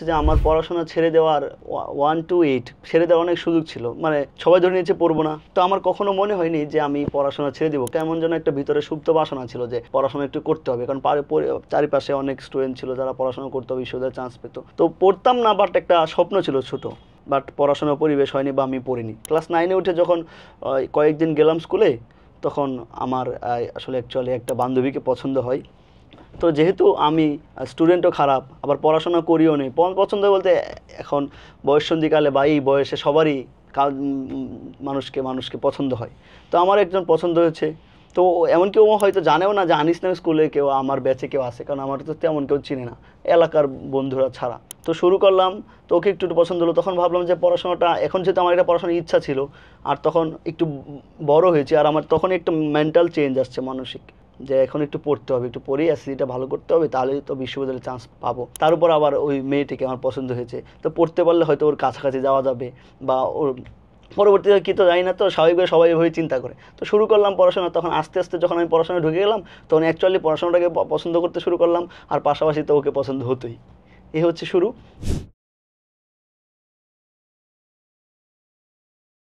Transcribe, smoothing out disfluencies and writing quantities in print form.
যে আমার পড়াশোনা ছেড়ে দেওয়ার 1 to 8 ছেড়ে দেওয়ার অনেক সুযোগ ছিল। মানে সবাই ধরে নিয়েছে পড়বো না। তো আমার কখনো মনে হয়নি যে আমি পড়াশোনা ছেড়ে দিব। কেমন যেন একটা ভিতরে সুপ্ত বাসনা ছিল যে পড়াশোনা একটু করতে হবে। কারণ চারিপাশে অনেক স্টুডেন্ট ছিল যারা পড়াশোনা করতো, বিশ্ববিদ্যালয়ে চান্স পেত। তো পড়তাম না, বাট একটা স্বপ্ন ছিল ছোট। বাট পড়াশোনার পরিবেশ হয়নি বা আমি পড়িনি। ক্লাস 9 এ উঠে যখন কয়েকদিন গেলাম স্কুলে, তখন আমার আসলে অ্যাকচুয়ালি একটা বান্ধবীকে পছন্দ হয়। তো যেহেতু আমি স্টুডেন্টও খারাপ, আবার পড়াশোনা করিও নি, পছন্দ বলতে এখন বয়ঃসন্ধিকালে বা এই বয়সে সবারই মানুষকে মানুষকে পছন্দ হয়। তো আমার একজন পছন্দ হয়েছে। তো এমন কেউ হয়তো জানেও না যে আনিস নামে স্কুলে কেউ আমার ব্যাচে কেউ আছে, কারণ আমার তো তেমন কেউ চিনে না এলাকার বন্ধুরা ছাড়া। তো শুরু করলাম। তো ওকে একটু একটু পছন্দ হলো। তখন ভাবলাম যে পড়াশোনাটা এখন, যেহেতু আমার একটা পড়াশোনার ইচ্ছা ছিল, আর তখন একটু বড় হয়েছে, আর আমার তখন একটু মেন্টাল চেঞ্জ আসছে, মানসিক, যে এখন একটু পড়তে হবে, একটু পড়ে এসএসসিটা ভালো করতে হবে, তাহলেই তো বিশ্ববিদ্যালয়ে চান্স পাবো। তার উপর আবার ওই মেয়েটিকে আমার পছন্দ হয়েছে, তো পড়তে পারলে হয়তো ওর কাছাকাছি যাওয়া যাবে, বা ওর পরবর্তীতে কী তো জানি না, তো স্বাভাবিকভাবে সবাই এভাবে চিন্তা করে। তো শুরু করলাম পড়াশোনা। তখন আস্তে আস্তে যখন আমি পড়াশোনায় ঢুকে গেলাম, তখন অ্যাকচুয়ালি পড়াশোনাটাকে পছন্দ করতে শুরু করলাম, আর পাশাপাশি তো ওকে পছন্দ হতোই। এই হচ্ছে শুরু।